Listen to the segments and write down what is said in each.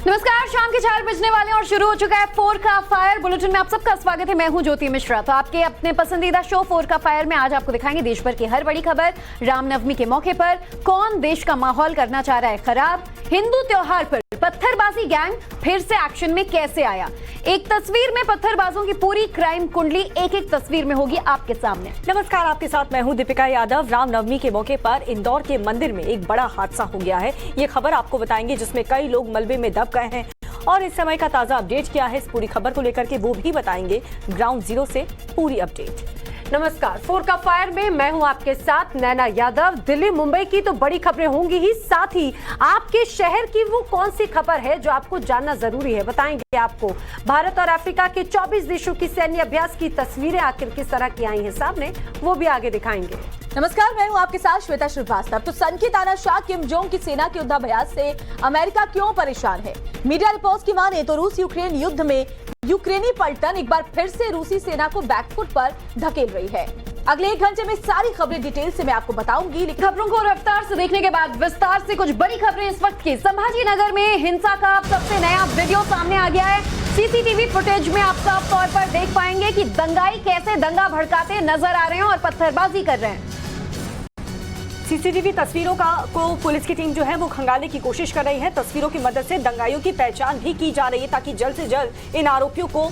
नमस्कार, शाम के 4 बजने वाले और शुरू हो चुका है 4 का फायर बुलेटिन में आप सबका स्वागत है। मैं हूं ज्योति मिश्रा। तो आपके अपने पसंदीदा शो 4 का फायर में आज आपको दिखाएंगे देश भर की हर बड़ी खबर। रामनवमी के मौके पर कौन देश का माहौल करना चाह रहा है खराब, हिंदू त्योहार पर पत्थरबाजी गैंग फिर से एक्शन में कैसे आया, एक तस्वीर में पत्थरबाजों की पूरी क्राइम कुंडली एक एक तस्वीर में होगी आपके सामने। नमस्कार, आपके साथ मैं हूं दीपिका यादव। रामनवमी के मौके पर इंदौर के मंदिर में एक बड़ा हादसा हो गया है। ये खबर आपको बताएंगे जिसमें कई लोग मलबे में दब गए हैं और इस समय का ताजा अपडेट क्या है, इस पूरी खबर को लेकर के वो भी बताएंगे। ग्राउंड जीरो से पूरी अपडेट। नमस्कार, 4 का फायर में मैं हूं आपके साथ नैना यादव। दिल्ली मुंबई की तो बड़ी खबरें होंगी ही, साथ ही आपके शहर की वो कौन सी खबर है जो आपको जानना जरूरी है, बताएंगे आपको। भारत और अफ्रीका के 24 देशों की सैन्य अभ्यास की तस्वीरें आखिर किस तरह की आई हैं सामने, वो भी आगे दिखाएंगे। नमस्कार, मैं हूं आपके साथ श्वेता श्रीवास्तव। तो सन की तानाशाह किम जोंग की सेना के युद्धाभ्यास से अमेरिका क्यों परेशान है? मीडिया रिपोर्ट्स की माने तो रूस यूक्रेन युद्ध में यूक्रेनी पलटन एक बार फिर से रूसी सेना को बैकफुट पर धकेल रही है। अगले 1 घंटे में सारी खबरें डिटेल से मैं आपको बताऊंगी। खबरों को रफ्तार से देखने के बाद विस्तार से कुछ बड़ी खबरें इस वक्त की। संभाजी नगर में हिंसा का अब सबसे नया वीडियो सामने आ गया है। सीसीटीवी फुटेज में आप साफ तौर पर देख पाएंगे कि दंगाई कैसे दंगा भड़काते नजर आ रहे हैं और पत्थरबाजी कर रहे हैं। सीसीटीवी तस्वीरों को पुलिस की टीम जो है वो खंगालने की कोशिश कर रही है। तस्वीरों की मदद से दंगाइयों की पहचान भी की जा रही है ताकि जल्द से जल्द इन आरोपियों को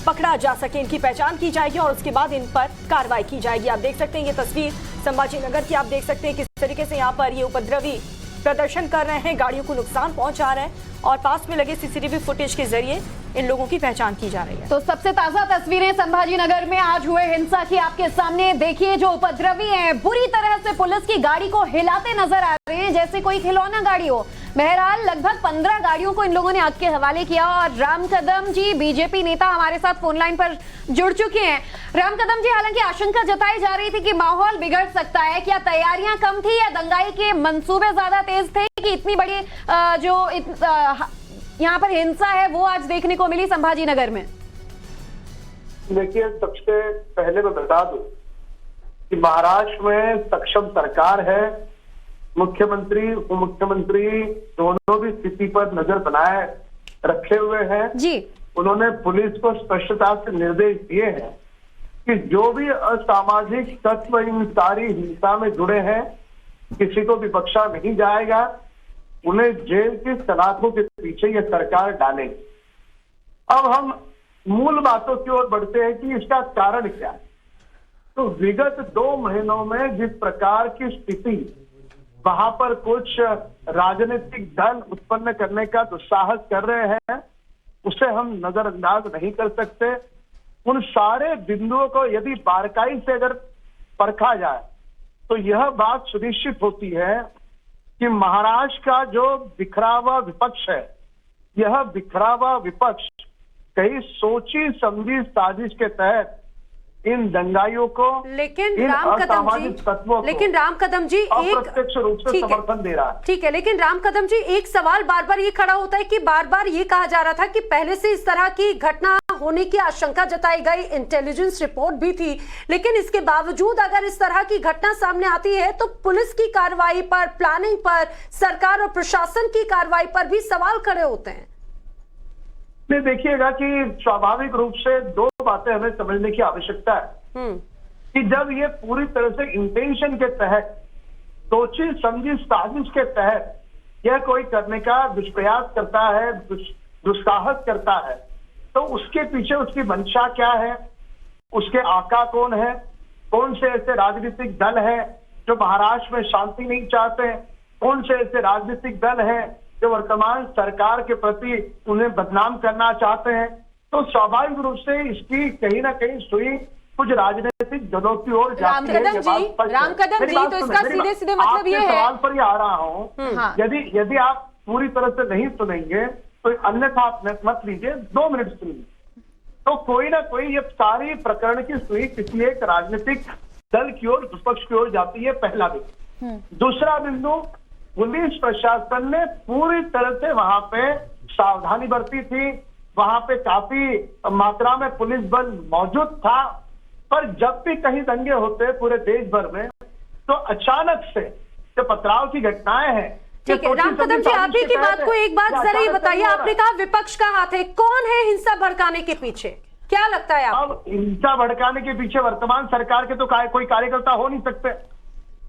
पकड़ा जा सके। इनकी पहचान की जाएगी और उसके बाद इन पर कार्रवाई की जाएगी। आप देख सकते हैं ये तस्वीर संभाजी नगर की। आप देख सकते हैं किस तरीके से यहाँ पर ये उपद्रवी प्रदर्शन कर रहे हैं, गाड़ियों को नुकसान पहुंचा रहे हैं और पास में लगे सीसीटीवी फुटेज के जरिए इन लोगों की पहचान की जा रही है। तो सबसे ताजा तस्वीरें संभाजी नगर में आज हुए हिंसा की आपके सामने। देखिए, जो उपद्रवी हैं बुरी तरह से पुलिस की गाड़ी को हिलाते नजर आ रहे हैं जैसे कोई खिलौना गाड़ी हो। बहरहाल लगभग 15 गाड़ियों को इन लोगों ने आग के हवाले किया और राम कदम जी बीजेपी नेता हमारे साथ फोन लाइन पर जुड़ चुके हैं। राम कदम जी, हालांकि आशंका जताई जा रही थी कि माहौल बिगड़ सकता है, क्या तैयारियां कम थी या दंगाई के मंसूबे ज्यादा तेज थे कि इतनी बड़ी यहाँ पर हिंसा है वो आज देखने को मिली संभाजी नगर में? देखिए, सबसे पहले मैं बता दूं कि महाराष्ट्र में सक्षम सरकार है। मुख्यमंत्री उप मुख्यमंत्री दोनों भी स्थिति पर नजर बनाए रखे हुए हैं जी। उन्होंने पुलिस को स्पष्टता से निर्देश दिए हैं कि जो भी असामाजिक तत्व इन सारी हिंसा में जुड़े हैं किसी को भी बख्शा नहीं जाएगा। उन्हें जेल की सलाखों के पीछे ये सरकार डालेगी। अब हम मूल बातों की ओर बढ़ते हैं कि इसका कारण क्या है। तो विगत 2 महीनों में जिस प्रकार की स्थिति वहां पर कुछ राजनीतिक दल उत्पन्न करने का दुस्साहस कर रहे हैं उसे हम नजरअंदाज नहीं कर सकते। उन सारे बिंदुओं को यदि बारीकाई से अगर परखा जाए तो यह बात सुनिश्चित होती है कि महाराष्ट्र का जो बिखरा हुआ विपक्ष है, यह बिखरा हुआ विपक्ष कई सोची समझी साजिश के तहत इन दंगाइयों को, लेकिन इन राम असामाजिक तत्वों को अप्रत्यक्ष रूप से समर्थन दे रहा है। ठीक है, लेकिन राम कदम जी, एक सवाल बार बार ये खड़ा होता है कि बार बार ये कहा जा रहा था कि पहले से इस तरह की घटना होने की आशंका जताई गई, इंटेलिजेंस रिपोर्ट भी थी, लेकिन इसके बावजूद अगर इस तरह की घटना सामने आती है तो पुलिस की कार्रवाई पर, प्लानिंग पर, सरकार और प्रशासन की कार्रवाई पर भी सवाल खड़े होते हैं। देखिएगा कि स्वाभाविक रूप से 2 बातें हमें समझने की आवश्यकता है कि जब ये पूरी तरह से इंटेंशन के तहत, सोची समझी साजिश के तहत यह कोई करने का दुष्प्रयास करता है, दुस्साहस करता है, तो उसके पीछे उसकी मंशा क्या है, उसके आका कौन है, कौन से ऐसे राजनीतिक दल हैं जो महाराष्ट्र में शांति नहीं चाहते हैं, कौन से ऐसे राजनीतिक दल हैं जो वर्तमान सरकार के प्रति उन्हें बदनाम करना चाहते हैं। तो स्वाभाविक रूप से इसकी कहीं ना कहीं सुई कुछ राजनीतिक दलों की ओर जाती है। राम कदम जी, तो इसका सीधे सीधे मतलब ये है, सवाल पर ही आ रहा हूँ, यदि आप पूरी तरह से नहीं सुनेंगे तो अन्यथा आप मत लीजिए, 2 मिनट सुनिए। तो कोई ना कोई ये सारी प्रकरण की सुई किसी एक राजनीतिक दल की ओर, विपक्ष की ओर जाती है, पहला बिंदु। दूसरा बिंदु, पुलिस प्रशासन ने पूरी तरह से वहां पे सावधानी बरती थी, वहां पे काफी मात्रा में पुलिस बल मौजूद था। पर जब भी कहीं दंगे होते पूरे देश भर में तो अचानक से जो पथराव की घटनाएं हैं ठीक है, राम कदम जी, आप ही की बात को एक बात जरा ये बताइए, आपने कहा विपक्ष का हाथ है, कौन है हिंसा भड़काने के पीछे, क्या लगता है आपको? अब हिंसा भड़काने के पीछे वर्तमान सरकार के तो कोई कार्यकर्ता हो नहीं सकते,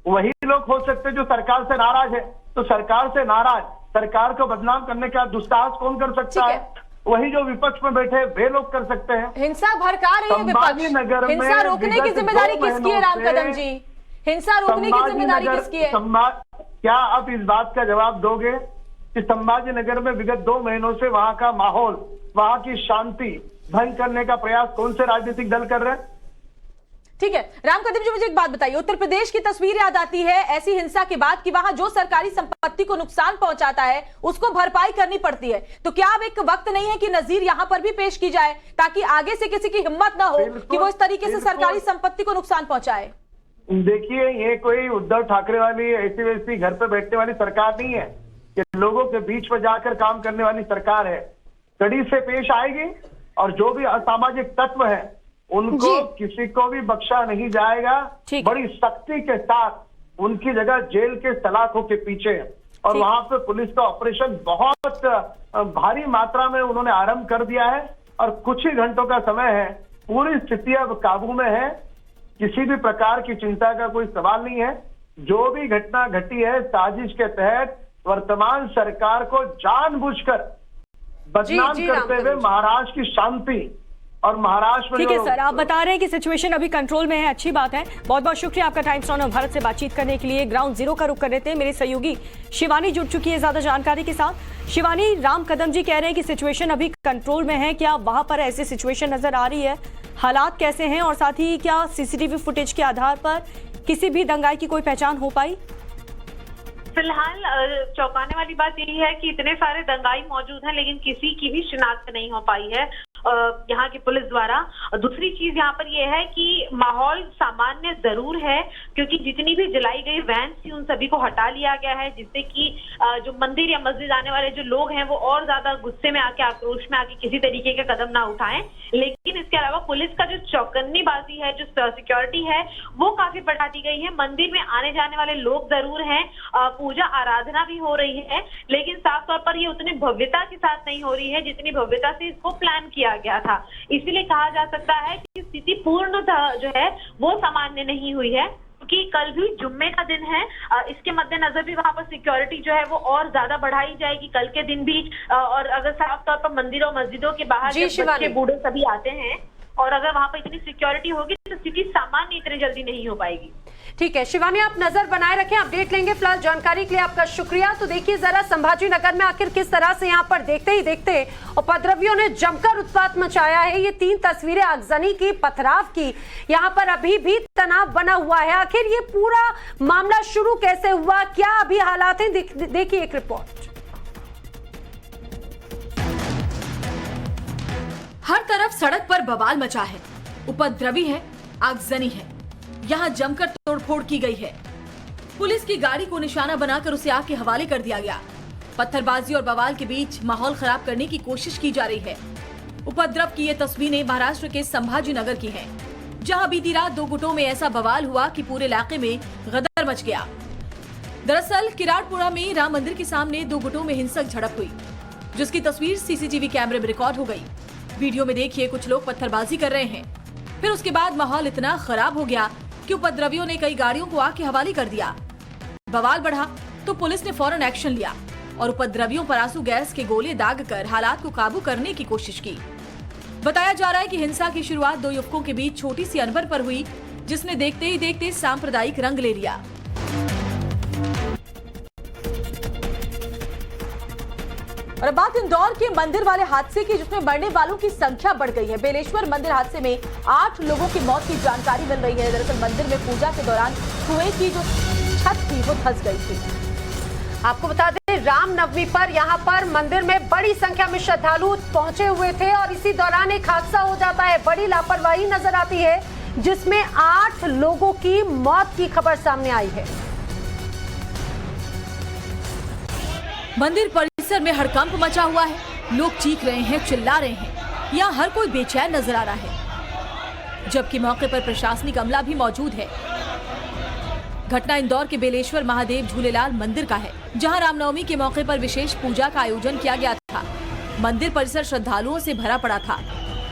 वही लोग हो सकते जो सरकार से नाराज है। तो सरकार से नाराज सरकार को बदनाम करने का दुस्साहस कौन कर सकता है? वही जो विपक्ष में बैठे वे लोग कर सकते हैं। हिंसा भड़का रही है विपक्ष, हिंसा रोकने की जिम्मेदारी किसकी है राम कदम जी? हिंसा रोकने की जिम्मेदारी किसकी है? क्या आप इस बात का जवाब दोगे कि संभाजीनगर में विगत 2 महीनों से वहां का माहौल, वहां की शांति भंग करने का प्रयास कौन से राजनीतिक दल कर रहे हैं? ठीक है, राम कदम जी, मुझे एक बात बताइए, उत्तर प्रदेश की तस्वीर याद आती है ऐसी हिंसा के बाद कि वहां जो सरकारी संपत्ति को नुकसान पहुंचाता है उसको भरपाई करनी पड़ती है। तो क्या अब एक वक्त नहीं है कि नजीर यहां पर भी पेश की जाए ताकि आगे से किसी की हिम्मत ना हो कि वो इस तरीके से सरकारी संपत्ति को नुकसान पहुंचाए? देखिए, ये कोई उद्धव ठाकरे वाली ऐसी वैसी घर पे बैठने वाली सरकार नहीं है, ये लोगों के बीच में जाकर काम करने वाली सरकार है। कड़ी से पेश आएगी और जो भी असामाजिक तत्व है उनको किसी को भी बख्शा नहीं जाएगा। बड़ी सख्ती के साथ उनकी जगह जेल के सलाखों के पीछे, और वहां पे पुलिस का ऑपरेशन बहुत भारी मात्रा में उन्होंने आरंभ कर दिया है और कुछ ही घंटों का समय है, पूरी स्थिति अब काबू में है, किसी भी प्रकार की चिंता का कोई सवाल नहीं है। जो भी घटना घटी है साजिश के तहत वर्तमान सरकार को जानबूझकर बदनाम करते हुए महाराष्ट्र की शांति और महाराष्ट्र में। ठीक है सर, आप बता रहे हैं कि सिचुएशन अभी कंट्रोल में है, अच्छी बात है। बहुत बहुत शुक्रिया आपका टाइम्स नाउ भारत से बातचीत करने के लिए। ग्राउंड जीरो का रुख कर लेते हैं, मेरे सहयोगी शिवानी जुड़ चुकी है ज्यादा जानकारी के साथ। शिवानी, राम कदम जी कह रहे हैं कि सिचुएशन अभी कंट्रोल में है, क्या वहां पर ऐसी सिचुएशन नजर आ रही है? हालात कैसे हैं और साथ ही क्या सीसीटीवी फुटेज के आधार पर किसी भी दंगाई की कोई पहचान हो पाई? फिलहाल चौंकाने वाली बात यही है कि इतने सारे दंगाई मौजूद हैं लेकिन किसी की भी शिनाख्त नहीं हो पाई है यहाँ की पुलिस द्वारा। दूसरी चीज यहाँ पर यह है कि माहौल सामान्य जरूर है क्योंकि जितनी भी जलाई गई वैन थी उन सभी को हटा लिया गया है, जिससे कि जो मंदिर या मस्जिद आने वाले जो लोग हैं वो और ज्यादा गुस्से में आके, आक्रोश में आके किसी तरीके का कदम ना उठाएं। लेकिन इसके अलावा पुलिस का जो चौकन्नीबाजी है, जो सिक्योरिटी है, वो काफी बढ़ा दी गई है। मंदिर में आने जाने वाले लोग जरूर हैं, पूजा आराधना भी हो रही है, लेकिन साफ तौर पर ये उतनी भव्यता के साथ नहीं हो रही है जितनी भव्यता से इसको प्लान किया गया था। इसीलिए कहा जा सकता है कि स्थिति पूर्णतः जो है वो सामान्य नहीं हुई है, क्योंकि कल भी जुम्मे का दिन है। इसके मद्देनजर भी वहां पर सिक्योरिटी जो है वो और ज्यादा बढ़ाई जाएगी कल के दिन भी। और अगर साफ तौर पर मंदिरों मस्जिदों के बाहर बच्चे बूढ़े सभी आते हैं और अगर वहां पर इतनी सिक्योरिटी होगी तो स्थिति सामान्य इतनी जल्दी नहीं हो पाएगी। ठीक है शिवानी, आप नजर बनाए रखें, अपडेट लेंगे। फिलहाल जानकारी के लिए आपका शुक्रिया। तो देखिए जरा संभाजीनगर में आखिर किस तरह से यहाँ पर देखते ही देखते उपद्रवियों ने जमकर उत्पात मचाया है। ये 3 तस्वीरें आगजनी की, पथराव की, यहाँ पर अभी भी तनाव बना हुआ है। आखिर ये पूरा मामला शुरू कैसे हुआ, क्या अभी हालात हैं, देखिए एक रिपोर्ट। हर तरफ सड़क पर बवाल मचा है, उपद्रवी है, आगजनी है, यहाँ जमकर तोड़फोड़ की गई है। पुलिस की गाड़ी को निशाना बनाकर उसे आग के हवाले कर दिया गया। पत्थरबाजी और बवाल के बीच माहौल खराब करने की कोशिश की जा रही है। उपद्रव की ये तस्वीरें महाराष्ट्र के संभाजीनगर की हैं, जहां बीती रात 2 गुटों में ऐसा बवाल हुआ कि पूरे इलाके में गदर मच गया। दरअसल किराड़पुरा में राम मंदिर के सामने 2 गुटों में हिंसक झड़प हुई, जिसकी तस्वीर सीसीटीवी कैमरे में रिकॉर्ड हो गई। वीडियो में देखिए कुछ लोग पत्थरबाजी कर रहे हैं। फिर उसके बाद माहौल इतना खराब हो गया कि उपद्रवियों ने कई गाड़ियों को आग के हवाले कर दिया। बवाल बढ़ा तो पुलिस ने फौरन एक्शन लिया और उपद्रवियों पर आंसू गैस के गोले दागकर हालात को काबू करने की कोशिश की। बताया जा रहा है कि हिंसा की शुरुआत 2 युवकों के बीच छोटी सी अनबन पर हुई, जिसने देखते ही देखते सांप्रदायिक रंग ले लिया। और अब बात इंदौर के मंदिर वाले हादसे की, जिसमें मरने वालों की संख्या बढ़ गई है। बेलेश्वर मंदिर हादसे में 8 लोगों की मौत की जानकारी मिल रही है। दरअसल मंदिर में पूजा के दौरान कुएं की जो छत थी वो धंस गई थी। आपको बता दें रामनवमी पर यहाँ पर मंदिर में बड़ी संख्या में श्रद्धालु पहुंचे हुए थे और इसी दौरान एक हादसा हो जाता है। बड़ी लापरवाही नजर आती है जिसमें 8 लोगों की मौत की खबर सामने आई है। मंदिर परिसर में हड़कंप मचा हुआ है, लोग चीख रहे हैं, चिल्ला रहे हैं। यहाँ हर कोई बेचैन नजर आ रहा है, जबकि मौके पर प्रशासनिक अमला भी मौजूद है। घटना इंदौर के बेलेश्वर महादेव झूलेलाल मंदिर का है, जहां रामनवमी के मौके पर विशेष पूजा का आयोजन किया गया था। मंदिर परिसर श्रद्धालुओं से भरा पड़ा था।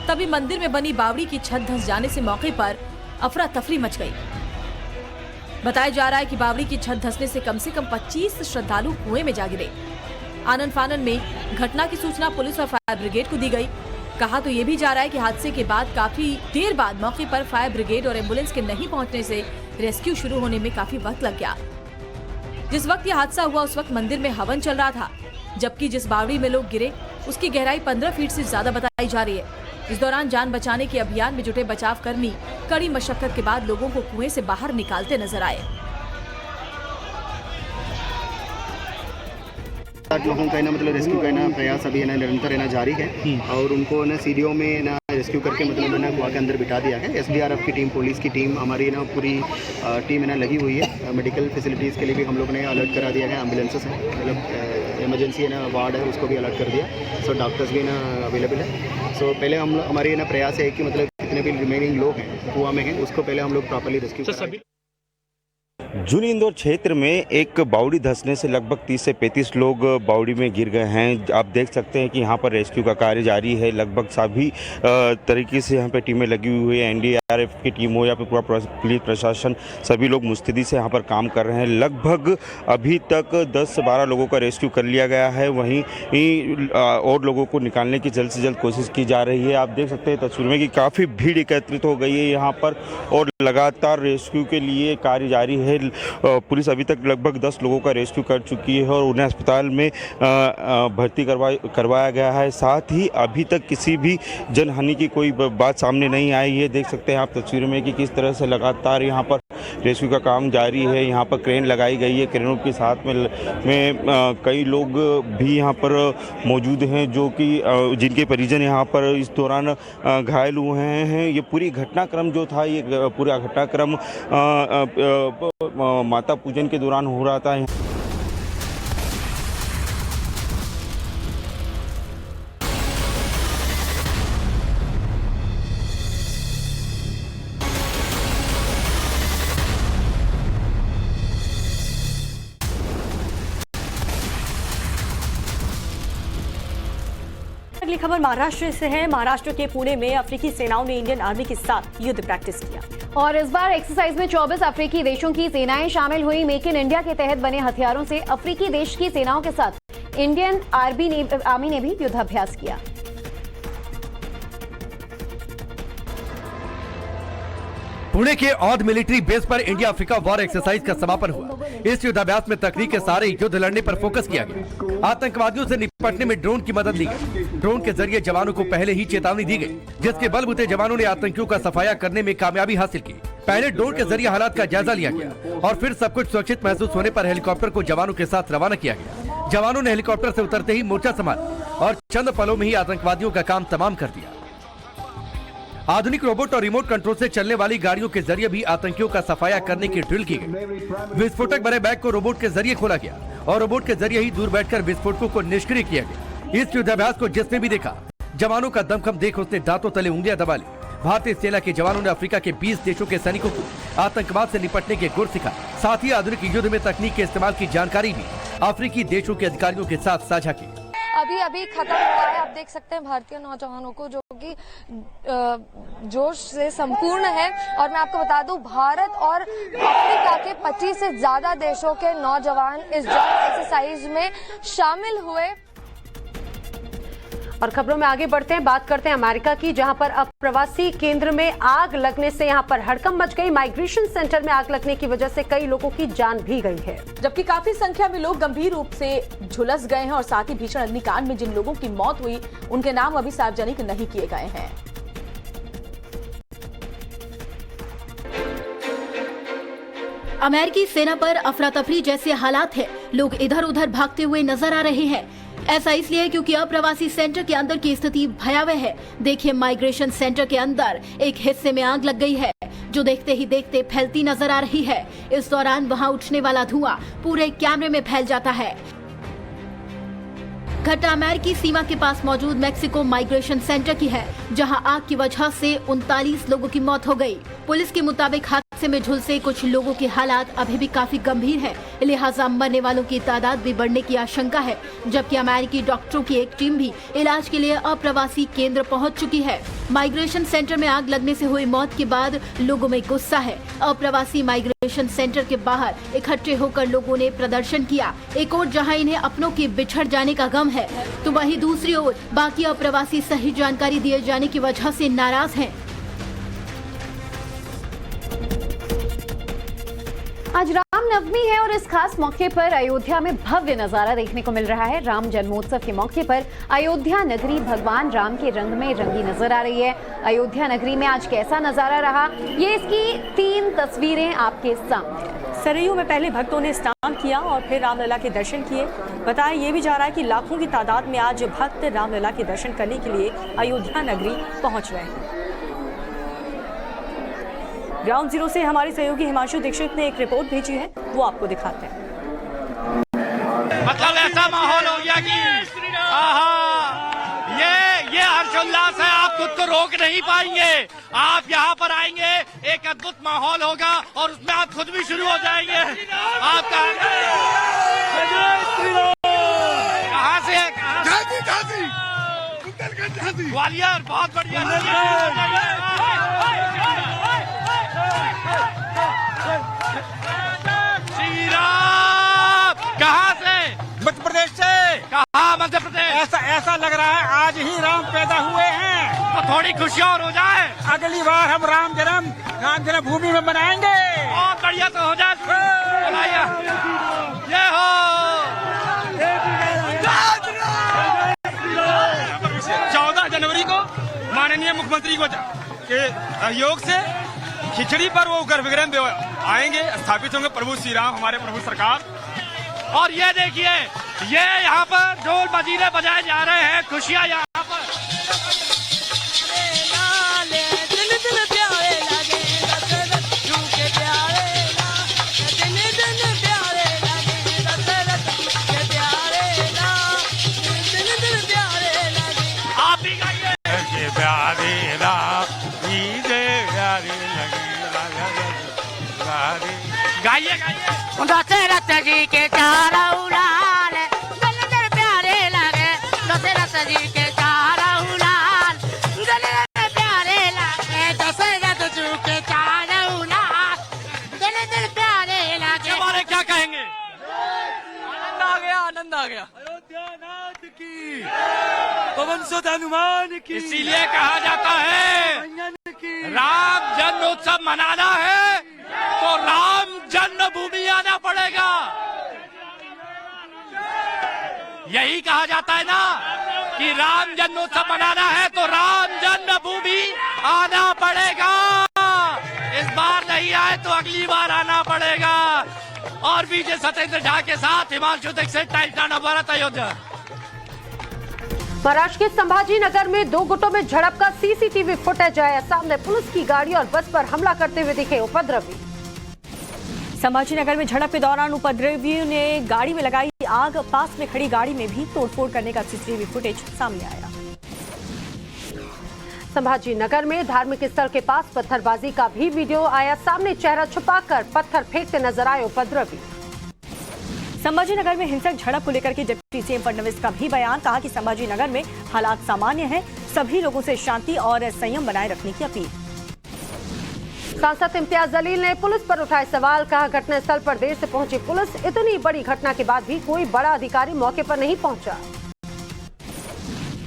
तभी मंदिर में बनी बावड़ी की छत धंस जाने से मौके पर अफरा तफरी मच गई। बताया जा रहा है कि बावड़ी की छत धंसने से कम 25 श्रद्धालु कुएं में जा गिरे। आनन फानन में घटना की सूचना पुलिस और फायर ब्रिगेड को दी गई। कहा तो ये भी जा रहा है कि हादसे के बाद काफी देर बाद मौके पर फायर ब्रिगेड और एम्बुलेंस के नहीं पहुंचने से रेस्क्यू शुरू होने में काफी वक्त लग गया। जिस वक्त ये हादसा हुआ उस वक्त मंदिर में हवन चल रहा था, जबकि जिस बावड़ी में लोग गिरे उसकी गहराई 15 फीट से ज्यादा बताई जा रही है। इस दौरान जान बचाने के अभियान में जुटे बचाव कर्मी कड़ी मशक्कत के बाद लोगों को कुएं से बाहर निकालते नजर आए। 8 लोगों का मतलब रेस्क्यू का प्रयास अभी निरंतर जारी है और उनको सीढ़ियों में रेस्क्यू करके मतलब कुआं के अंदर बिठा दिया है। SDRF की टीम, पुलिस की टीम, हमारी पूरी टीम लगी हुई है। मेडिकल फैसिलिटीज़ के लिए भी हम लोग ने अलर्ट करा दिया है। एम्बुलेंसेस है, मतलब इमरजेंसी वार्ड है, उसको भी अलर्ट कर दिया। सो डॉक्टर्स भी अवेलेबल है। सो पहले हमारी प्रयास है कि मतलब जितने भी रिमेनिंग लोग हैं कुआं में हैं उसको पहले हम लोग प्रॉपर्ली रेस्क्यू करें। जूनी इंदौर क्षेत्र में एक बावड़ी धंसने से लगभग 30 से 35 लोग बावड़ी में गिर गए हैं। आप देख सकते हैं कि यहाँ पर रेस्क्यू का कार्य जारी है। लगभग सभी तरीके से यहाँ पे टीमें लगी हुई है। NDRF की टीम हो या फिर पूरा पुलिस प्रशासन, सभी लोग मुस्तैदी से यहाँ पर काम कर रहे हैं। लगभग अभी तक 10 से 12 लोगों का रेस्क्यू कर लिया गया है। वहीं और लोगों को निकालने की जल्द से जल्द कोशिश की जा रही है। आप देख सकते हैं तस्वीर में कि काफ़ी भीड़ एकत्रित हो गई है यहाँ पर और लगातार रेस्क्यू के लिए कार्य जारी है। पुलिस अभी तक लगभग 10 लोगों का रेस्क्यू कर चुकी है और उन्हें अस्पताल में भर्ती करवाया गया है। साथ ही अभी तक किसी भी जनहानि की कोई बात सामने नहीं आई है। देख सकते हैं आप तस्वीर में कि किस तरह से लगातार यहाँ पर रेस्क्यू का काम जारी है। यहाँ पर क्रेन लगाई गई है। क्रेनों के साथ में कई लोग भी यहाँ पर मौजूद हैं जो कि जिनके परिजन यहाँ पर इस दौरान घायल हुए हैं। ये पूरी घटनाक्रम जो था, ये पूरा घटनाक्रम माता पूजन के दौरान हो रहा था। अगली खबर महाराष्ट्र से है। महाराष्ट्र के पुणे में अफ्रीकी सेनाओं ने इंडियन आर्मी के साथ युद्ध प्रैक्टिस किया और इस बार एक्सरसाइज में 24 अफ्रीकी देशों की सेनाएं शामिल हुई। मेक इन इंडिया के तहत बने हथियारों से अफ्रीकी देश की सेनाओं के साथ इंडियन आर्मी ने भी युद्धाभ्यास किया। पुणे के औध मिलिट्री बेस पर इंडिया अफ्रीका वॉर एक्सरसाइज का समापन हुआ। इस युद्धाभ्यास में तकनीक के सारे युद्ध लड़ने पर फोकस किया गया। आतंकवादियों से निपटने में ड्रोन की मदद ली गई। ड्रोन के जरिए जवानों को पहले ही चेतावनी दी गई, जिसके बलबूते जवानों ने आतंकियों का सफाया करने में कामयाबी हासिल की। पहले ड्रोन के जरिए हालात का जायजा लिया गया और फिर सब कुछ सुरक्षित महसूस होने पर हेलीकॉप्टर को जवानों के साथ रवाना किया गया। जवानों ने हेलीकॉप्टर से उतरते ही मोर्चा संभाला और चंद पलों में ही आतंकवादियों का काम तमाम कर दिया। आधुनिक रोबोट और रिमोट कंट्रोल से चलने वाली गाड़ियों के जरिए भी आतंकियों का सफाया करने की ड्रिल की गई। विस्फोटक भरे बैग को रोबोट के जरिए खोला गया और रोबोट के जरिए ही दूर बैठकर विस्फोटकों को निष्क्रिय किया गया। इस युद्धाभ्यास को जिसने भी देखा, जवानों का दमखम देख उसने दांतों तले उंगलियां दबा ली। भारतीय सेना के जवानों ने अफ्रीका के 20 देशों के सैनिकों को आतंकवाद से निपटने के गुर सिखाए। साथ ही आधुनिक युद्ध में तकनीक के इस्तेमाल की जानकारी भी अफ्रीकी देशों के अधिकारियों के साथ साझा की। अभी खत्म हुआ है। आप देख सकते हैं भारतीय नौजवानों को जो कि जोश से संपूर्ण है। और मैं आपको बता दूं, भारत और अफ्रीका के 25 से ज्यादा देशों के नौजवान इस जॉइंट एक्सरसाइज में शामिल हुए। और खबरों में आगे बढ़ते हैं, बात करते हैं अमेरिका की, जहां पर अब प्रवासी केंद्र में आग लगने से यहां पर हड़कंप मच गई। माइग्रेशन सेंटर में आग लगने की वजह से कई लोगों की जान भी गई है, जबकि काफी संख्या में लोग गंभीर रूप से झुलस गए हैं और साथ ही भीषण अग्निकांड में जिन लोगों की मौत हुई उनके नाम अभी सार्वजनिक नहीं किए गए हैं। अमेरिकी सेना पर अफरा तफरी जैसे हालात हैं। लोग इधर उधर भागते हुए नजर आ रहे हैं। ऐसा इसलिए क्योंकि अप्रवासी सेंटर के अंदर की स्थिति भयावह है। देखिए, माइग्रेशन सेंटर के अंदर एक हिस्से में आग लग गई है जो देखते ही देखते फैलती नजर आ रही है। इस दौरान वहां उठने वाला धुआं पूरे कैमरे में फैल जाता है। घटना अमेरिकी सीमा के पास मौजूद मेक्सिको माइग्रेशन सेंटर की है, जहां आग की वजह से 39 लोगों की मौत हो गई। पुलिस के मुताबिक हादसे हादसे में झुलसे कुछ लोगों के हालात अभी भी काफी गंभीर है, लिहाजा मरने वालों की तादाद भी बढ़ने की आशंका है। जबकि अमेरिकी डॉक्टरों की एक टीम भी इलाज के लिए अप्रवासी केंद्र पहुंच चुकी है। माइग्रेशन सेंटर में आग लगने से हुई मौत के बाद लोगों में गुस्सा है। अप्रवासी माइग्रेशन सेंटर के बाहर इकट्ठे होकर लोगों ने प्रदर्शन किया। एक ओर जहां इन्हें अपनों के बिछड़ जाने का गम है, तो वहीं दूसरी ओर बाकी अप्रवासी सही जानकारी दिए जाने की वजह से नाराज हैं। आज रामनवमी है और इस खास मौके पर अयोध्या में भव्य नजारा देखने को मिल रहा है। राम जन्मोत्सव के मौके पर अयोध्या नगरी भगवान राम के रंग में रंगी नजर आ रही है। अयोध्या नगरी में आज कैसा नजारा रहा, ये इसकी 3 तस्वीरें आपके सामने। सरयू में पहले भक्तों ने स्नान किया और फिर रामलला के दर्शन किए। बताया ये भी जा रहा है कि लाखों की तादाद में आज भक्त रामलला के दर्शन करने के लिए अयोध्या नगरी पहुंच रहे हैं। ग्राउंड जीरो से हमारे सहयोगी हिमांशु दीक्षित ने एक रिपोर्ट भेजी है, वो आपको दिखाते हैं। मतलब ऐसा माहौल हो गया कि ये हर्षोल्लास है, आप खुद को रोक नहीं पाएंगे। आप यहाँ पर आएंगे, एक अद्भुत माहौल होगा और उसमें आप खुद भी शुरू हो जाएंगे। आप कहाँ से है? ग्वालियर, बहुत बढ़िया। श्री राम, कहाँ से? मध्य प्रदेश से। कहाँ मध्य प्रदेश? ऐसा लग रहा है आज ही राम पैदा हुए हैं, तो थोड़ी खुशी और हो जाए। अगली बार हम राम जन्म भूमि में मनाएंगे। बहुत बढ़िया, तो हो जाए। ये हो 14 जनवरी को माननीय मुख्यमंत्री के सहयोग से खिचड़ी पर वो गर्भगृह आएंगे, स्थापित होंगे प्रभु श्री राम, हमारे प्रभु सरकार। और ये देखिए, ये यहाँ पर ढोल मजीरे बजाए जा रहे हैं, खुशियाँ यहाँ पर। आप भी गाइए। गाइए दशरथ जी के चारों लाल गले प्यारे लगे, दशरथ जी के चारों लाल गले प्यारे लगे, दशरथ जी के चारों लाल गले प्यारे लगे। हमारे क्या कहेंगे? आनंद आ गया, आनंद आ गया। अयोध्या नाथ की, पवन सुत हनुमान की। इसीलिए कहा जाता है राम जन्मोत्सव मनाना है तो राम जन्मभूमि आना पड़ेगा। यही कहा जाता है ना कि राम जन्मोत्सव मनाना है तो राम जन्मभूमि आना पड़ेगा। इस बार नहीं आए तो अगली बार आना पड़ेगा। और विजय सत्येंद्र झा के साथ हिमांशु दीक्षित, टाइम्स नाना भारत, अयोध्या। महाराष्ट्र के संभाजी नगर में 2 गुटों में झड़प का सीसीटीवी फुटेज आया सामने। पुलिस की गाड़ी और बस पर हमला करते हुए दिखे उपद्रवी। संभाजी नगर में झड़प के दौरान उपद्रवियों ने गाड़ी में लगाई आग, पास में खड़ी गाड़ी में भी तोड़फोड़ करने का सीसीटीवी फुटेज सामने आया। संभाजी नगर में धार्मिक स्थल के पास पत्थरबाजी का भी वीडियो आया सामने। चेहरा छुपाकर पत्थर फेंकते नजर आए उपद्रवी। संभाजी नगर में हिंसक झड़प को लेकर के डिप्टी सीएम फडणवीस का भी बयान, कहा कि संभाजी नगर में हालात सामान्य हैं, सभी लोगों से शांति और संयम बनाए रखने की अपील। सांसद इम्तियाज जलील ने पुलिस पर उठाए सवाल, कहा घटनास्थल पर देर से पहुंची पुलिस, इतनी बड़ी घटना के बाद भी कोई बड़ा अधिकारी मौके पर नहीं पहुंचा।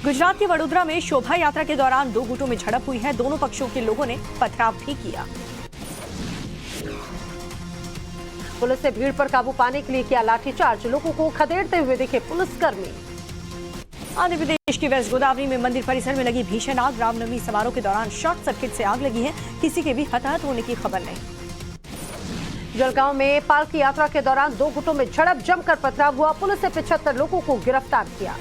गुजरात के वडोदरा में शोभा यात्रा के दौरान 2 गुटों में झड़प हुई है, दोनों पक्षों के लोगों ने पथराव भी किया। पुलिस ने भीड़ पर काबू पाने के लिए किया लाठीचार्ज, लोगों को खदेड़ते हुए दिखे पुलिसकर्मी। आंध्र प्रदेश की वेस्ट गोदावरी में मंदिर परिसर में लगी भीषण आग, रामनवमी समारोह के दौरान शॉर्ट सर्किट से आग लगी है, किसी के भी हताहत होने की खबर नहीं। जलगांव में पालकी यात्रा के दौरान 2 गुटों में झड़प, जमकर पथराव हुआ, पुलिस ने 75 लोगों को गिरफ्तार किया।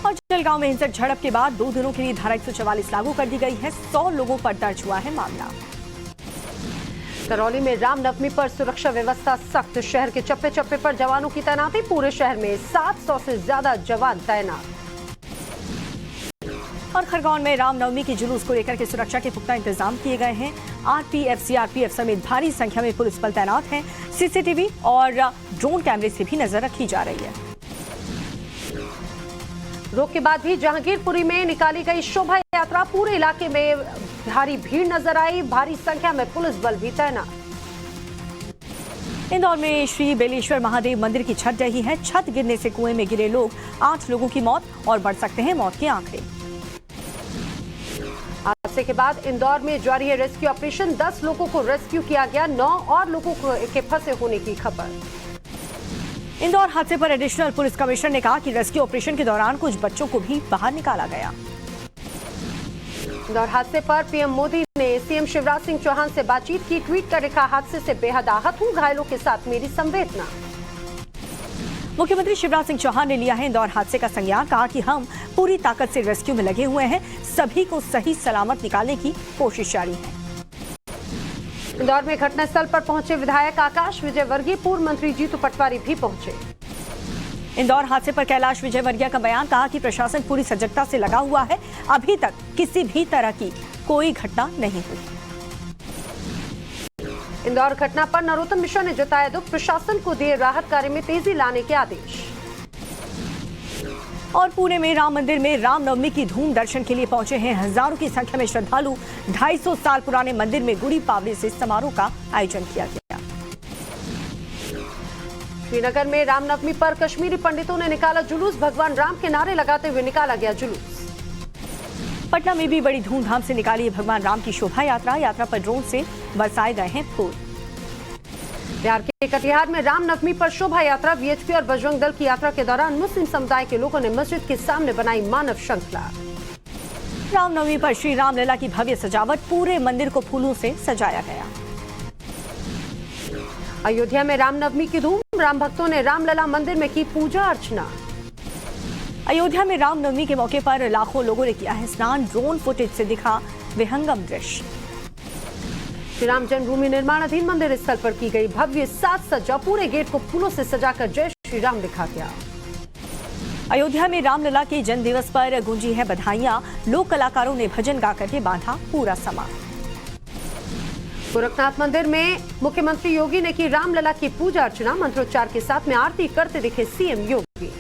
और जलगांव में हिंसक झड़प के बाद 2 दिनों के लिए धारा 144 लागू कर दी गई है, 100 लोगों पर दर्ज हुआ है मामला। करौली में रामनवमी पर सुरक्षा व्यवस्था सख्त, शहर के चप्पे चप्पे पर जवानों की तैनाती, पूरे शहर में 700 से ज्यादा जवान तैनात। और खरगोन में रामनवमी के जुलूस को लेकर के सुरक्षा के पुख्ता इंतजाम किए गए हैं। आरपीएफ, सीआरपीएफ समेत भारी संख्या में पुलिस बल तैनात हैं। सीसीटीवी और ड्रोन कैमरे से भी नजर रखी जा रही है। रोक के बाद भी जहांगीरपुरी में निकाली गई शोभा यात्रा, पूरे इलाके में भारी भीड़ नजर आई, भारी संख्या में पुलिस बल भी तैनात। इंदौर में श्री बेलेश्वर महादेव मंदिर की छत ढही है। छत गिरने से कुएं में गिरे 8 लोगों की मौत और बढ़ सकते हैं मौत के आंकड़े। हादसे के बाद इंदौर में जारी है रेस्क्यू ऑपरेशन, 10 लोगों को रेस्क्यू किया गया, 9 और लोगों के फंसे होने की खबर। इंदौर हादसे पर एडिशनल पुलिस कमिश्नर ने कहा कि रेस्क्यू ऑपरेशन के दौरान कुछ बच्चों को भी बाहर निकाला गया। इंदौर हादसे पर पीएम मोदी ने सीएम शिवराज सिंह चौहान से बातचीत की, ट्वीट कर लिखा, हादसे से बेहद आहत हूं, घायलों के साथ मेरी संवेदना। मुख्यमंत्री शिवराज सिंह चौहान ने लिया है इंदौर हादसे का संज्ञान, कहा कि हम पूरी ताकत से रेस्क्यू में लगे हुए हैं, सभी को सही सलामत निकालने की कोशिश जारी है। इंदौर में घटनास्थल पर पहुंचे विधायक आकाश विजयवर्गीय, पूर्व मंत्री जीतू पटवारी भी पहुंचे। इंदौर हादसे पर कैलाश विजयवर्गीय का बयान, कहा कि प्रशासन पूरी सजगता से लगा हुआ है, अभी तक किसी भी तरह की कोई घटना नहीं हुई। इंदौर घटना पर नरोत्तम मिश्रा ने जताया दुख, प्रशासन को दिए राहत कार्य में तेजी लाने के आदेश। और पुणे में राम मंदिर में रामनवमी की धूम दर्शन के लिए पहुंचे हैं हजारों की संख्या में श्रद्धालु। 250 साल पुराने मंदिर में गुड़ी पावड़ी से समारोह का आयोजन किया गया। श्रीनगर में रामनवमी पर कश्मीरी पंडितों ने निकाला जुलूस, भगवान राम के नारे लगाते हुए निकाला गया जुलूस। पटना में भी बड़ी धूमधाम से निकाली भगवान राम की शोभा यात्रा, यात्रा पर ड्रोन से बरसाए गए हैं फूल। बिहार के कटिहार में रामनवमी पर शोभा यात्रा, वीएचपी और बजरंग दल की यात्रा के दौरान मुस्लिम समुदाय के लोगों ने मस्जिद के सामने बनाई मानव श्रृंखला। रामनवमी पर श्री रामलला की भव्य सजावट, पूरे मंदिर को फूलों से सजाया गया। अयोध्या में रामनवमी की धूम, राम भक्तों ने रामलला मंदिर में की पूजा अर्चना। अयोध्या में रामनवमी के मौके पर लाखों लोगों ने किया है स्नान, ड्रोन फुटेज से दिखा विहंगम दृश्य। श्री राम जन्मभूमि निर्माणाधीन मंदिर स्थल पर की गई भव्य साज सज्जा, पूरे गेट को फूलों से सजाकर जय श्री राम लिखा गया। अयोध्या में रामलला के जन्म दिवस पर गूंजी है बधाइयां, लोक कलाकारों ने भजन गाकर के बांधा पूरा समा। गोरखनाथ मंदिर में मुख्यमंत्री योगी ने की रामलला की पूजा अर्चना, मंत्रोच्चार के साथ में आरती करते दिखे सीएम योगी।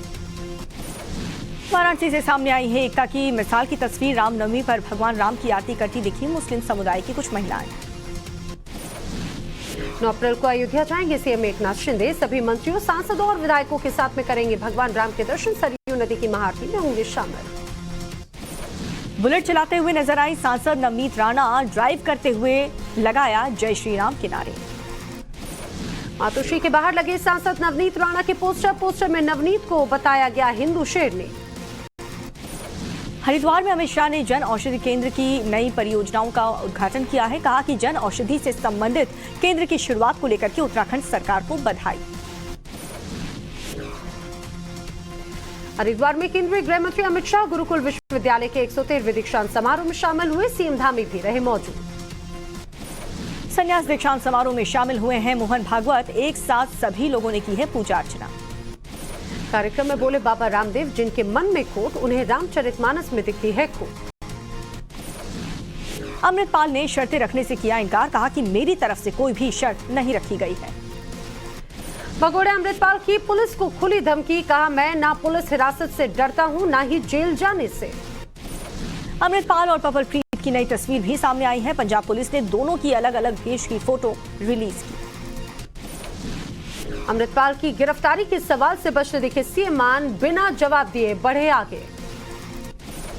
वाराणसी से सामने आई है एकता की मिसाल की तस्वीर, रामनवमी पर भगवान राम की आरती करती दिखी मुस्लिम समुदाय की कुछ महिलाएं। 9 अप्रैल को अयोध्या जाएंगे सीएम एकनाथ शिंदे, सभी मंत्रियों, सांसदों और विधायकों के साथ में करेंगे भगवान राम के दर्शन, सरयू नदी की महाआरती में होंगे शामिल। बुलेट चलाते हुए नजर आई सांसद नवनीत राणा, ड्राइव करते हुए लगाया जय श्री राम के नारे। मातोश्री के बाहर लगे सांसद नवनीत राणा के पोस्टर में नवनीत को बताया गया हिंदू शेरनी। हरिद्वार में अमित शाह ने जन औषधि केंद्र की नई परियोजनाओं का उद्घाटन किया है, कहा कि जन औषधि से संबंधित केंद्र की शुरुआत को लेकर के उत्तराखंड सरकार को बधाई। हरिद्वार में केंद्रीय गृह मंत्री अमित शाह गुरुकुल विश्वविद्यालय के 113वें दीक्षांत समारोह में शामिल हुए, सीएम धामी भी रहे मौजूद। संन्यास दीक्षांत समारोह में शामिल हुए हैं मोहन भागवत, एक साथ सभी लोगों ने की है पूजा अर्चना। कार्यक्रम में बोले बाबा रामदेव, जिनके मन में खोट उन्हें रामचरितमानस में दिखती है खोट। अमृतपाल ने शर्तें रखने से किया इनकार, कहा कि मेरी तरफ से कोई भी शर्त नहीं रखी गई है। भगोड़े अमृतपाल की पुलिस को खुली धमकी, कहा मैं ना पुलिस हिरासत से डरता हूं ना ही जेल जाने से। अमृतपाल और पवनप्रीत की नई तस्वीर भी सामने आई है, पंजाब पुलिस ने दोनों की अलग अलग भेष की फोटो रिलीज की। अमृतपाल की गिरफ्तारी के सवाल से बचते दिखे सीएम मान, बिना जवाब दिए बढ़े आगे।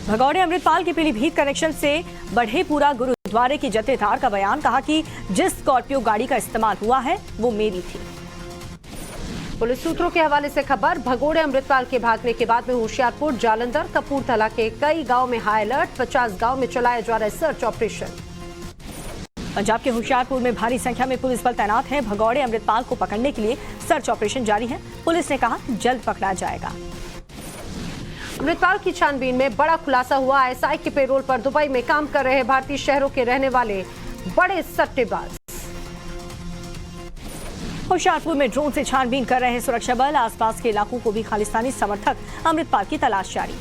भगौड़े अमृतपाल के पीलीभीत कनेक्शन से बढ़े पूरा गुरुद्वारे के जत्थेदार का बयान, कहा कि जिस स्कॉर्पियो गाड़ी का इस्तेमाल हुआ है वो मेरी थी। पुलिस सूत्रों के हवाले से खबर, भगोड़े अमृतपाल के भागने के बाद में होशियारपुर, जालंधर, कपूरथला के कई गांव में हाई अलर्ट, 50 गांव में चलाया जा रहा है सर्च ऑपरेशन। पंजाब के होशियारपुर में भारी संख्या में पुलिस बल तैनात है, भगौड़े अमृतपाल को पकड़ने के लिए सर्च ऑपरेशन जारी है, पुलिस ने कहा जल्द पकड़ा जाएगा। अमृतपाल की छानबीन में बड़ा खुलासा हुआ, आईएसआई के पेरोल पर दुबई में काम कर रहे भारतीय शहरों के रहने वाले बड़े सट्टेबाज। होशियारपुर में ड्रोन से छानबीन कर रहे हैं सुरक्षा बल, आसपास के इलाकों को भी खालिस्तानी समर्थक अमृतपाल की तलाश जारी।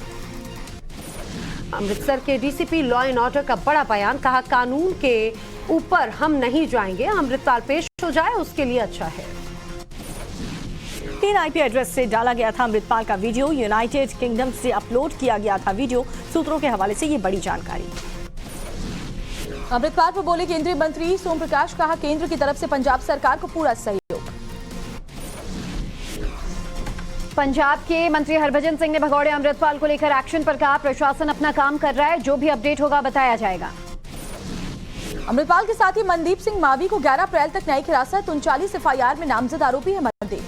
अमृतसर के डीसीपी लॉ एंड ऑर्डर का बड़ा बयान, कहा कानून के ऊपर हम नहीं जाएंगे, अमृतपाल पेश हो जाए उसके लिए अच्छा है। 3 IP एड्रेस से डाला गया था अमृतपाल का वीडियो, यूनाइटेड किंगडम से अपलोड किया गया था वीडियो। सूत्रों के हवाले से ये बड़ी जानकारी। अमृतपाल पर बोले केंद्रीय मंत्री सोम प्रकाश, कहा केंद्र की तरफ से पंजाब सरकार को पूरा सहयोग। पंजाब के मंत्री हरभजन सिंह ने भगौड़े अमृतपाल को लेकर एक्शन पर कहा, प्रशासन अपना काम कर रहा है, जो भी अपडेट होगा बताया जाएगा। अमृतपाल के साथ ही मनदीप सिंह मावी को 11 अप्रैल तक न्यायिक हिरासत, 39 FIR में नामजद आरोपी है मनदीप।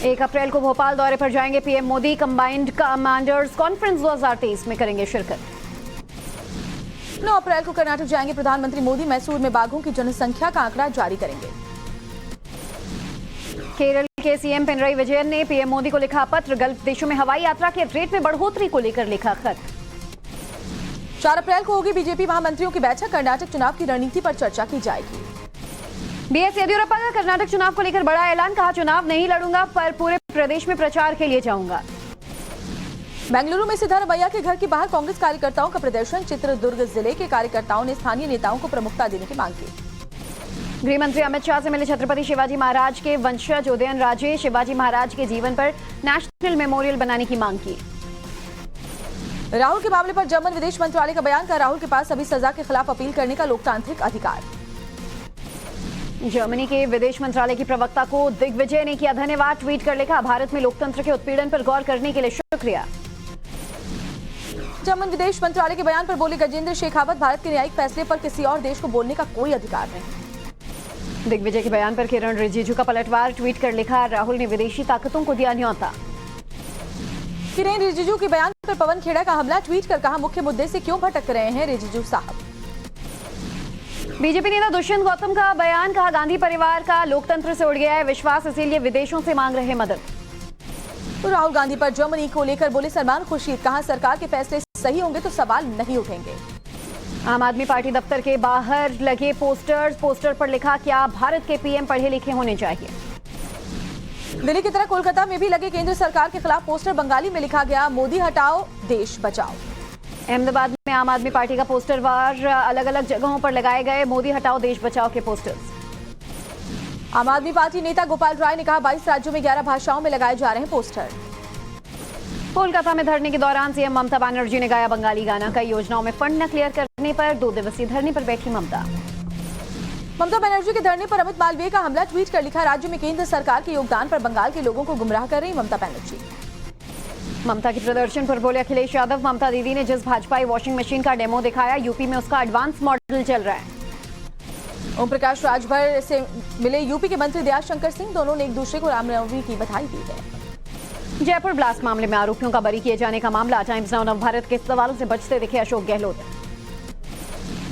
1 अप्रैल को भोपाल दौरे पर जाएंगे PM Modi, combined commanders conference 2023 में करेंगे शिरकत। 9 अप्रैल को कर्नाटक जाएंगे प्रधानमंत्री मोदी, मैसूर में बाघों की जनसंख्या का आंकड़ा जारी करेंगे। केरल के सीएम पिनराई विजयन ने पीएम मोदी को लिखा पत्र, गल्फ देशों में हवाई यात्रा के रेट में बढ़ोतरी को लेकर लिखा खत। 4 अप्रैल को होगी बीजेपी महामंत्रियों की बैठक, कर्नाटक चुनाव की रणनीति पर चर्चा की जाएगी। बीएस येदियुरप्पा का कर्नाटक चुनाव को लेकर बड़ा ऐलान, कहा चुनाव नहीं लड़ूंगा पर पूरे प्रदेश में प्रचार के लिए जाऊंगा। बेंगलुरु में सिद्धारमैया के घर के बाहर कांग्रेस कार्यकर्ताओं का प्रदर्शन, चित्रदुर्ग जिले के कार्यकर्ताओं ने स्थानीय नेताओं को प्रमुखता देने की मांग की। गृह मंत्री अमित शाह से मिले छत्रपति शिवाजी महाराज के वंशज उदयन राजे, शिवाजी महाराज के जीवन पर नेशनल मेमोरियल बनाने की मांग की। राहुल के मामले पर जर्मन विदेश मंत्रालय का बयान, का राहुल के पास अभी सजा के खिलाफ अपील करने का लोकतांत्रिक अधिकार। जर्मनी के विदेश मंत्रालय की प्रवक्ता को दिग्विजय ने किया धन्यवाद, ट्वीट कर लिखा, भारत में लोकतंत्र के उत्पीड़न पर गौर करने के लिए शुक्रिया। जर्मन विदेश मंत्रालय के बयान पर बोले गजेंद्र शेखावत, भारत के न्यायिक फैसले पर किसी और देश को बोलने का कोई अधिकार नहीं। दिग्विजय के बयान पर किरण रिजिजू का पलटवार, ट्वीट कर लिखा, राहुल ने विदेशी ताकतों को दिया न्योता। किरण रिजिजू के बयान पर पवन खेड़ा का हमला, ट्वीट कर कहा, मुख्य मुद्दे से क्यों भटक रहे हैं रिजिजू साहब। बीजेपी नेता दुष्यंत गौतम का बयान, कहा गांधी परिवार का लोकतंत्र से उड़ गया है विश्वास, इसीलिए विदेशों से मांग रहे मदद। तो राहुल गांधी पर जर्मनी को लेकर बोले सलमान खुर्शीद, कहा सरकार के फैसले सही होंगे तो सवाल नहीं उठेंगे। आम आदमी पार्टी दफ्तर के बाहर लगे पोस्टर पर लिखा, क्या भारत के पीएम पढ़े लिखे होने चाहिए। दिल्ली की तरह कोलकाता में भी लगे केंद्र सरकार के खिलाफ पोस्टर, बंगाली में लिखा गया, मोदी हटाओ देश बचाओ। अहमदाबाद में आम आदमी पार्टी का पोस्टर वार अलग अलग जगहों पर लगाए गए, मोदी हटाओ देश बचाओ के पोस्टर्स। आम आदमी पार्टी नेता गोपाल राय ने कहा, 22 राज्यों में 11 भाषाओं में लगाए जा रहे हैं पोस्टर। कोलकाता में धरने के दौरान सीएम ममता बनर्जी ने गाया बंगाली गाना, कई योजनाओं में फंड न क्लियर करने पर 2 दिवसीय धरने पर बैठी ममता। ममता बनर्जी के धरने पर अमित मालवीय का हमला, ट्वीट कर लिखा, राज्य में केंद्र सरकार के योगदान पर बंगाल के लोगों को गुमराह कर रही ममता बनर्जी। ममता के प्रदर्शन पर बोले अखिलेश यादव, ममता दीदी ने जिस भाजपाई वॉशिंग मशीन का डेमो दिखाया, यूपी में उसका एडवांस मॉडल चल रहा है। ओम प्रकाश राजभर से मिले यूपी के मंत्री दयाल शंकर सिंह, दोनों ने एक दूसरे को रामनवमी की बधाई दी है। जयपुर ब्लास्ट मामले में आरोपियों का बरी किए जाने का मामला, टाइम्स नाउ नवभारत के सवालों से बचते दिखे अशोक गहलोत।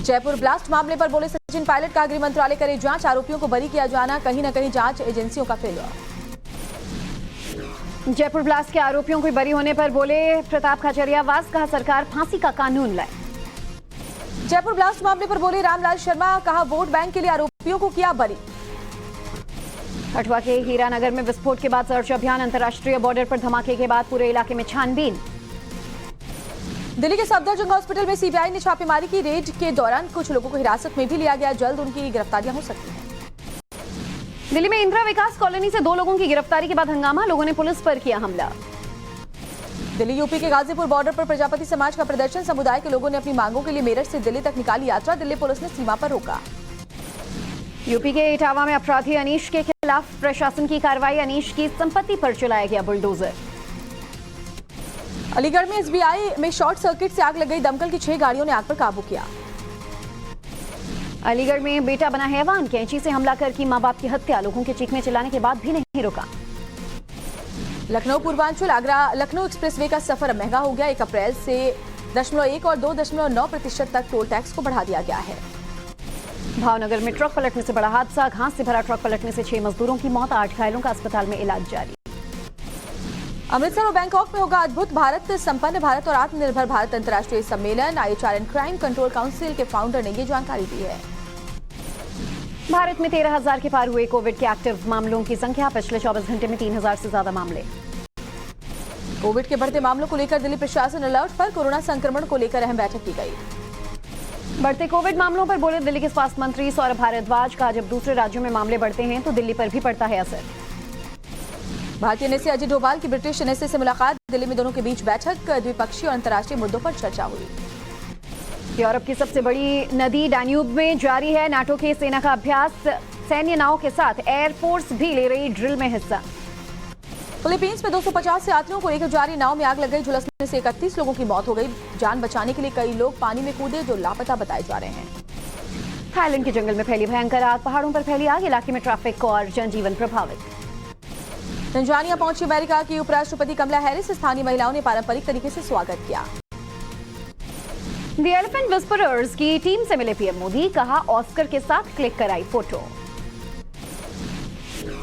जयपुर ब्लास्ट मामले पर बोले सचिन पायलट, का गृह मंत्रालय करे जांच, आरोपियों को बरी किया जाना कहीं न कहीं जांच एजेंसियों का फेलियर। जयपुर ब्लास्ट के आरोपियों को बरी होने पर बोले प्रताप खाचरियावास, कहा सरकार फांसी का कानून लाए। जयपुर ब्लास्ट मामले पर बोले रामलाल शर्मा, कहा वोट बैंक के लिए आरोपियों को किया बरी। कठुआ के हीरानगर में विस्फोट के बाद सर्च अभियान, अंतर्राष्ट्रीय बॉर्डर पर धमाके के बाद पूरे इलाके में छानबीन। दिल्ली के सफदरजंग हॉस्पिटल में सीबीआई ने छापेमारी की, रेड के दौरान कुछ लोगों को हिरासत में भी लिया गया, जल्द उनकी गिरफ्तारियां हो सकती हैं। दिल्ली में इंदिरा विकास कॉलोनी से 2 लोगों की गिरफ्तारी के बाद हंगामा, लोगों ने पुलिस पर किया हमला। दिल्ली यूपी के गाजीपुर बॉर्डर पर प्रजापति समाज का प्रदर्शन, समुदाय के लोगों ने अपनी मांगों के लिए मेरठ से दिल्ली तक निकाली यात्रा, दिल्ली पुलिस ने सीमा पर रोका। यूपी के इटावा में अपराधी अनीश के खिलाफ प्रशासन की कार्रवाई, अनीश की संपत्ति पर चलाया गया बुलडोजर। अलीगढ़ में एसबीआई में शॉर्ट सर्किट से आग लग गई, दमकल की 6 गाड़ियों ने आग पर काबू किया। अलीगढ़ में बेटा बना हैवान, कैंची से हमला कर की मां बाप की हत्या, लोगों के चीखने चिल्लाने के बाद भी नहीं रुका। लखनऊ पूर्वांचल आगरा लखनऊ एक्सप्रेसवे का सफर महंगा हो गया, 1 अप्रैल से 0.1 और 2.9% तक टोल टैक्स को बढ़ा दिया गया है। भावनगर में ट्रक पलटने से बड़ा हादसा, घास से भरा ट्रक पलटने से 6 मजदूरों की मौत, 8 घायलों का अस्पताल में इलाज जारी। अमृतसर और बैंकॉक में होगा अद्भुत भारत, संपन्न भारत और आत्मनिर्भर भारत अंतर्राष्ट्रीय सम्मेलन, IHR and crime control council के फाउंडर ने ये जानकारी दी है। भारत में 13,000 के पार हुए कोविड के एक्टिव मामलों की संख्या, पिछले 24 घंटे में 3,000 से ज्यादा मामले। कोविड के बढ़ते मामलों को लेकर दिल्ली प्रशासन अलर्ट पर। कोरोना संक्रमण को लेकर अहम बैठक की गई। बढ़ते कोविड मामलों पर बोले दिल्ली के स्वास्थ्य मंत्री सौरभ भारद्वाज का, जब दूसरे राज्यों में मामले बढ़ते हैं तो दिल्ली पर भी पड़ता है असर। भारतीय एनएसए अजय डोभाल की ब्रिटिश एनएसए से मुलाकात। दिल्ली में दोनों के बीच बैठक। द्विपक्षीय और अंतर्राष्ट्रीय मुद्दों पर चर्चा हुई। यूरोप की सबसे बड़ी नदी डैन्यूब में जारी है नाटो की सेना का अभ्यास। सैन्य नाव के साथ एयरफोर्स भी ले रही ड्रिल में हिस्सा। फिलीपींस में 250 यात्रियों को लेकर जारी नाव में आग लग गई। झुलसने से 31 लोगों की मौत हो गई। जान बचाने के लिए कई लोग पानी में कूदे जो लापता बताए जा रहे हैं। थाईलैंड के जंगल में फैली भयंकर आग। पहाड़ों पर फैली आग, इलाके में ट्रैफिक और जनजीवन प्रभावित। तंजानिया पहुंची अमेरिका की उपराष्ट्रपति कमला हैरिस। स्थानीय महिलाओं ने पारंपरिक तरीके से स्वागत किया। द एलिफेंट विस्परर्स की टीम से मिले पीएम मोदी। कहा ऑस्कर के साथ क्लिक कराई फोटो।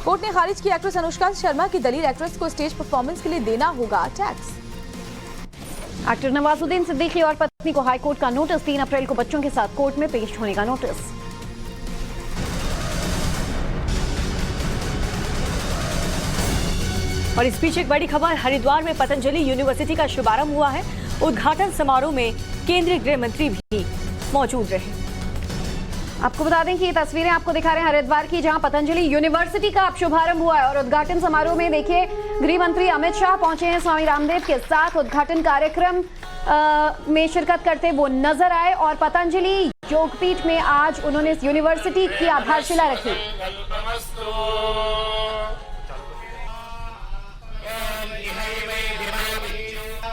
कोर्ट ने खारिज की एक्ट्रेस अनुष्का शर्मा की दलील, एक्ट्रेस को स्टेज परफॉर्मेंस के लिए देना होगा टैक्स। एक्टर नवाजुद्दीन सिद्दीकी और पत्नी को हाईकोर्ट का नोटिस। 3 अप्रैल को बच्चों के साथ कोर्ट में पेश होने का नोटिस। और इस बीच एक बड़ी खबर, हरिद्वार में पतंजलि यूनिवर्सिटी का शुभारंभ हुआ है। उद्घाटन समारोह में केंद्रीय गृह मंत्री भी मौजूद रहे। आपको बता दें कि ये तस्वीरें आपको दिखा रहे हैं हरिद्वार की, जहां पतंजलि यूनिवर्सिटी का शुभारंभ हुआ है। और उद्घाटन समारोह में देखिए गृह मंत्री अमित शाह पहुंचे हैं स्वामी रामदेव के साथ। उद्घाटन कार्यक्रम में शिरकत करते वो नजर आए और पतंजलि योगपीठ में आज उन्होंने इस यूनिवर्सिटी की आधारशिला रखी।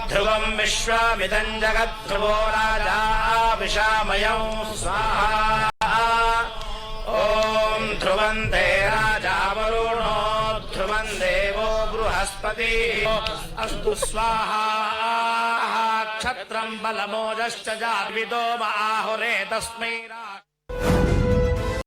ध्रुवं विश्वमिदं जगद्ध्रुवो राजा विशामयं स्वाहा। ॐ ध्रुवन्ते राजा वरुणो ध्रुवं देवो बृहस्पतिः अस्तु स्वाहा। क्षत्रं बलमोजश्च जार्विदो आहुरे तस्मै।